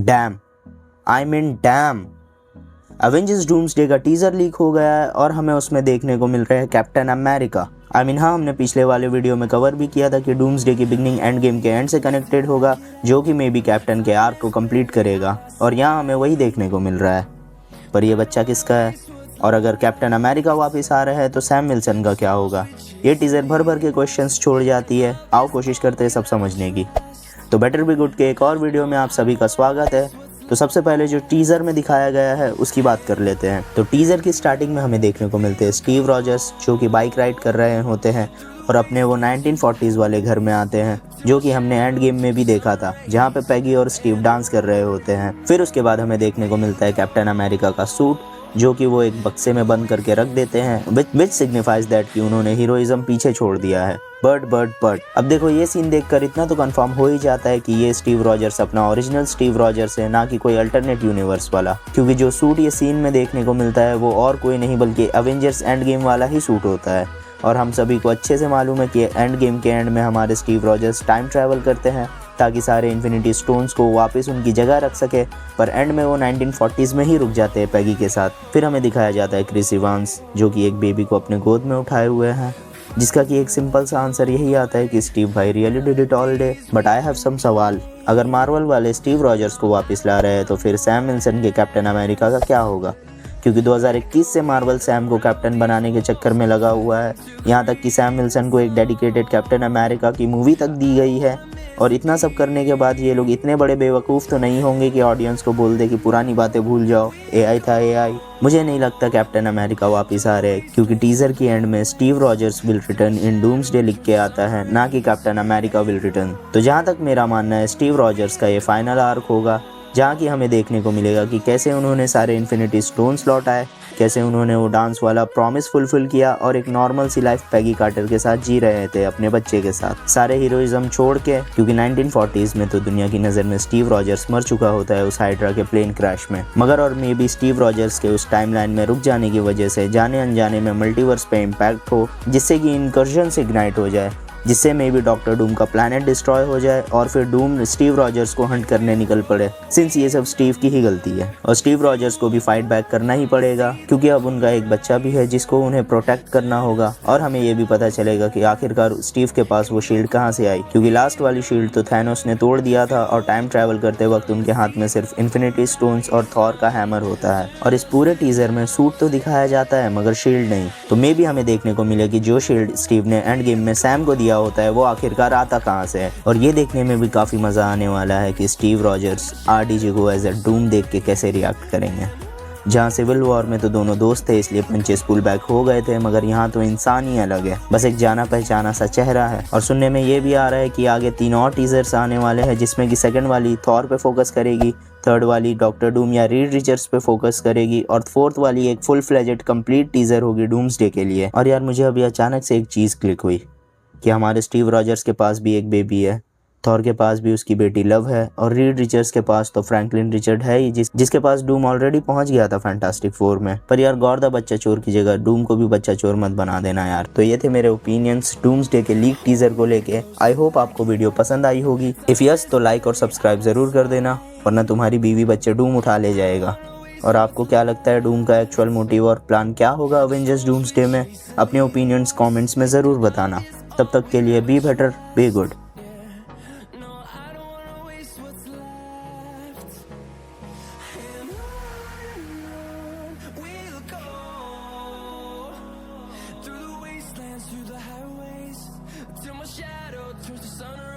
Dam, I mean dam, Avengers doomsday का teaser leak हो गया है और हमें उसमें देखने को मिल रहा है कैप्टन अमेरिका। हाँ, हमने पिछले वाले वीडियो में कवर भी किया था कि डूम्सडे की बिगनिंग एंड गेम के एंड से कनेक्टेड होगा, जो कि मे बी कैप्टन के आर्क को कंप्लीट करेगा, और यहाँ हमें वही देखने को मिल रहा है। पर यह बच्चा किसका है, और अगर कैप्टन अमेरिका वापस आ रहा है तो सैम विल्सन का क्या होगा? ये टीजर भर भर के क्वेश्चंस छोड़ जाती है। आओ कोशिश करते हैं सब समझने की। तो बेटर बी गुड के एक और वीडियो में आप सभी का स्वागत है। तो सबसे पहले जो टीजर में दिखाया गया है उसकी बात कर लेते हैं। तो टीजर की स्टार्टिंग में हमें देखने को मिलते हैं स्टीव रॉजर्स, जो कि बाइक राइड कर रहे होते हैं और अपने वो 1940s वाले घर में आते हैं, जो कि हमने एंड गेम में भी देखा था, जहाँ पे पैगी और स्टीव डांस कर रहे होते हैं। फिर उसके बाद हमें देखने को मिलता है कैप्टन अमेरिका का सूट, जो कि वो एक बक्से में बंद करके रख देते हैं, विच सिग्निफाइज दैट कि उन्होंने हीरोइज्म पीछे छोड़ दिया है। बट अब देखो, ये सीन देखकर इतना तो कंफर्म हो ही जाता है कि ये स्टीव रॉजर्स अपना ओरिजिनल स्टीव रॉजर्स है, ना कि कोई अल्टरनेट यूनिवर्स वाला, क्योंकि जो सूट ये सीन में देखने को मिलता है वो और कोई नहीं बल्कि एवेंजर्स एंड गेम वाला ही सूट होता है। और हम सभी को अच्छे से मालूम है कि एंड गेम के एंड में हमारे स्टीव रॉजर्स टाइम ट्रैवल करते हैं ताकि सारे इन्फिनिटी स्टोन्स को वापस उनकी जगह रख सके, पर एंड में वो 1940s में ही रुक जाते हैं पैगी के साथ। फिर हमें दिखाया जाता है क्रिस इवांस, जो कि एक बेबी को अपने गोद में उठाए हुए हैं, जिसका कि एक सिंपल सा आंसर यही आता है कि स्टीव भाई really did it all day, but I have some सवाल। अगर मार्वल वाले स्टीव रॉजर्स को वापस ला रहे हैं तो फिर सैम विल्सन के कैप्टन अमेरिका का क्या होगा? क्योंकि 2021 से मार्वल सैम को कैप्टन बनाने के चक्कर में लगा हुआ है, यहाँ तक कि सैम विल्सन को एक डेडिकेटेड कैप्टन अमेरिका की मूवी तक दी गई है। और इतना सब करने के बाद ये लोग इतने बड़े बेवकूफ़ तो नहीं होंगे कि ऑडियंस को बोल दे कि पुरानी बातें भूल जाओ, एआई था एआई। मुझे नहीं लगता कैप्टन अमेरिका वापस आ रहे, क्योंकि टीजर की एंड में Steve Rogers will return in doomsday लिख के आता है, ना कि कैप्टन अमेरिका विल रिटर्न। तो जहाँ तक मेरा मानना है, स्टीव रॉजर्स का ये फाइनल आर्क होगा, जहाँ की हमें देखने को मिलेगा कि कैसे उन्होंने सारे इन्फिनिटी स्टोन्स लौटाए, कैसे उन्होंने वो डांस वाला प्रॉमिस फुलफिल किया और एक नॉर्मल सी लाइफ पैगी कार्टर के साथ जी रहे थे अपने बच्चे के साथ, सारे हीरोइज्म छोड़ के। क्योंकि 1940s में तो दुनिया की नज़र में स्टीव रॉजर्स मर चुका होता है उस हाइड्रा के प्लेन क्रैश में, मगर और मे बी स्टीव रॉजर्स के उस टाइमलाइन में रुक जाने की वजह से जाने अनजाने में मल्टीवर्स पे इम्पैक्ट हो, जिससे कि इनकर्जन से इग्नाइट हो जाए, जिससे मे बी डॉक्टर डूम का प्लैनेट डिस्ट्रॉय हो जाए और फिर डूम स्टीव रॉजर्स को हंट करने निकल पड़े, सिंस ये सब स्टीव की ही गलती है। और स्टीव रॉजर्स को भी फाइट बैक करना ही पड़ेगा, क्योंकि अब उनका एक बच्चा भी है जिसको उन्हें प्रोटेक्ट करना होगा। और हमें ये भी पता चलेगा कि आखिरकार स्टीव के पास वो शील्ड कहाँ से आई, क्योंकि लास्ट वाली शील्ड तो थैनोस ने तोड़ दिया था और टाइम ट्रैवल करते वक्त उनके हाथ में सिर्फ इन्फिनिटी स्टोन्स और थॉर का हैमर होता है। और इस पूरे टीजर में सूट तो दिखाया जाता है मगर शील्ड नहीं। तो मे भी हमें देखने को मिले कि जो शील्ड स्टीव ने एंड गेम में सैम को दिया होता है वो आखिरकार आता कहाँ से है। और ये देखने में भी काफ़ी मज़ा आने वाला है कि स्टीव रॉजर्स आरडीजे को एज अ डूम देख के कैसे रिएक्ट करेंगे। जहाँ सिविल वॉर में तो दोनों दोस्त थे इसलिए पंचेस पुल बैक हो गए थे, मगर यहाँ तो इंसान ही अलग है, बस एक जाना पहचाना सा चेहरा है। और सुनने में ये भी आ रहा है कि आगे 3 और टीजर्स आने वाले हैं, जिसमें कि सेकंड वाली थॉर पे फोकस करेगी, थर्ड वाली डॉक्टर डूम या रीड रिचर्ड्स पे फोकस करेगी, और फोर्थ वाली एक फुल फ्लेजेड कंप्लीट टीजर होगी डूम्सडे के लिए। और यार, मुझे अभी अचानक से एक चीज़ क्लिक हुई कि हमारे स्टीव रॉजर्स के पास भी एक बेबी है, थॉर के पास भी उसकी बेटी लव है, और रीड रिचर्ड्स के पास तो फ्रैंकलिन रिचर्ड है ही, जिसके पास डूम ऑलरेडी पहुंच गया था फैंटास्टिक फोर में। पर यार, गॉड द बच्चा चोर की जगह डूम को भी बच्चा चोर मत बना देना यार। तो ये थे मेरे ओपिनियंस डूम्सडे के लीक टीजर को लेके। आई होप आपको वीडियो पसंद आई होगी। इफ यस तो लाइक और सब्सक्राइब जरूर कर देना, वरना तुम्हारी बीवी बच्चे डूम उठा ले जाएगा। और आपको क्या लगता है डूम का एक्चुअल मोटिव और प्लान क्या होगा अवेंजर्स डूम्सडे में? अपने ओपिनियंस कमेंट्स में ज़रूर बताना। तब तक के लिए be better be good. Through the wastelands, through the highways, till my shadow turns to sun.